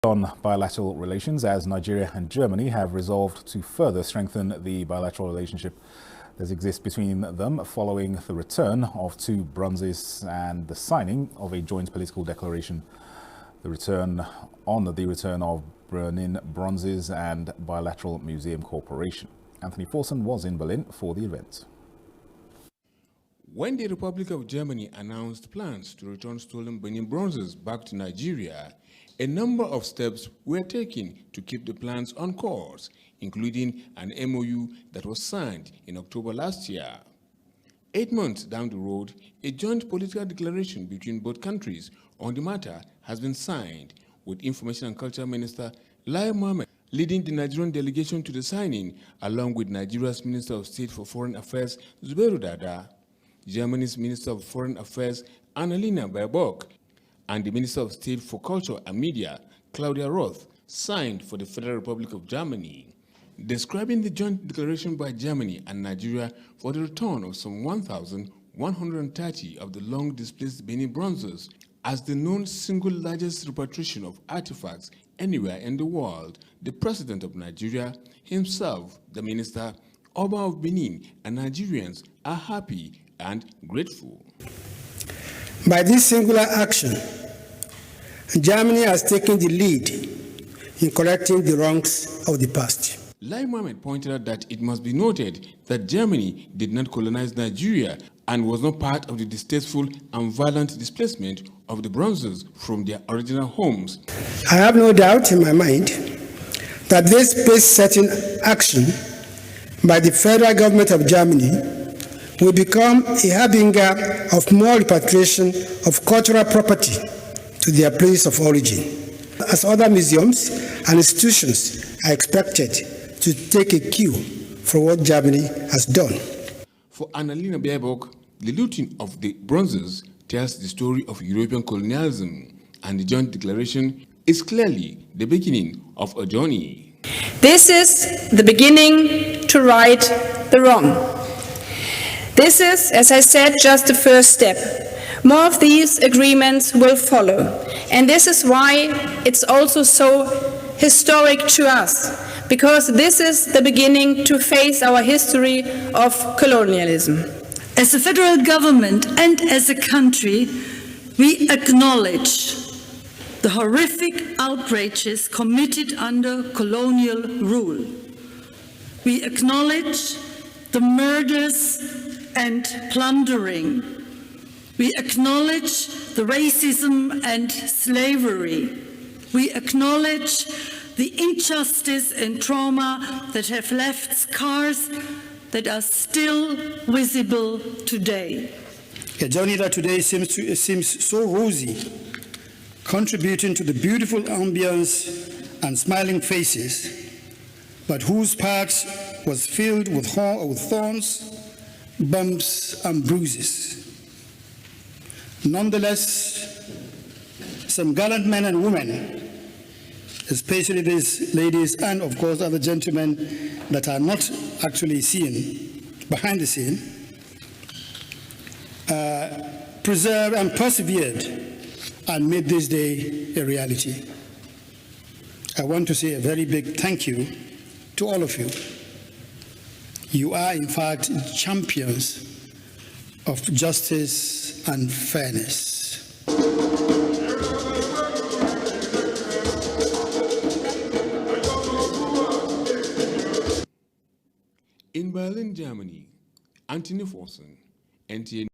On bilateral relations, as Nigeria and Germany have resolved to further strengthen the bilateral relationship that exists between them following the return of 2 bronzes and the signing of a joint political declaration. The return of Benin Bronzes and Bilateral Museum Cooperation. Anthony Forson was in Berlin for the event. When the Republic of Germany announced plans to return stolen Benin Bronzes back to Nigeria, a number of steps were taken to keep the plans on course, including an MOU that was signed in October last year. 8 months down the road, a joint political declaration between both countries on the matter has been signed, with Information and Culture Minister Lai Mohammed leading the Nigerian delegation to the signing, along with Nigeria's Minister of State for Foreign Affairs, Zubairu Dada, Germany's Minister of Foreign Affairs, Annalena Baerbock, and the Minister of State for Culture and Media, Claudia Roth, signed for the Federal Republic of Germany, describing the joint declaration by Germany and Nigeria for the return of some 1,130 of the long-displaced Benin Bronzes as the known single largest repatriation of artifacts anywhere in the world. The President of Nigeria, himself, the Minister, Oba of Benin, and Nigerians are happy and grateful. By this singular action, Germany has taken the lead in correcting the wrongs of the past. Lai Mohammed pointed out that it must be noted that Germany did not colonize Nigeria and was not part of the distasteful and violent displacement of the Bronzes from their original homes. I have no doubt in my mind that this pace-setting action by the federal government of Germany will become a harbinger of more repatriation of cultural property to their place of origin, as other museums and institutions are expected to take a cue from what Germany has done. For Annalena Baerbock, the looting of the Bronzes tells the story of European colonialism, and the joint declaration is clearly the beginning of a journey. This is the beginning to right the wrong. This is, as I said, just the first step. More of these agreements will follow, and this is why it's also so historic to us, because this is the beginning to face our history of colonialism. As a federal government and as a country, we acknowledge the horrific outrages committed under colonial rule. We acknowledge the murders and plundering. We acknowledge the racism and slavery. We acknowledge the injustice and trauma that have left scars that are still visible today. A journey that today seems so rosy, contributing to the beautiful ambience and smiling faces, but whose path was filled with thorns, bumps, and bruises. Nonetheless, some gallant men and women, especially these ladies and of course other gentlemen that are not actually seen behind the scene, preserved and persevered and made this day a reality. I want to say a very big thank you to all of you. You are in fact champions of justice and fairness. In Berlin, Germany, Anthony Forson, NTA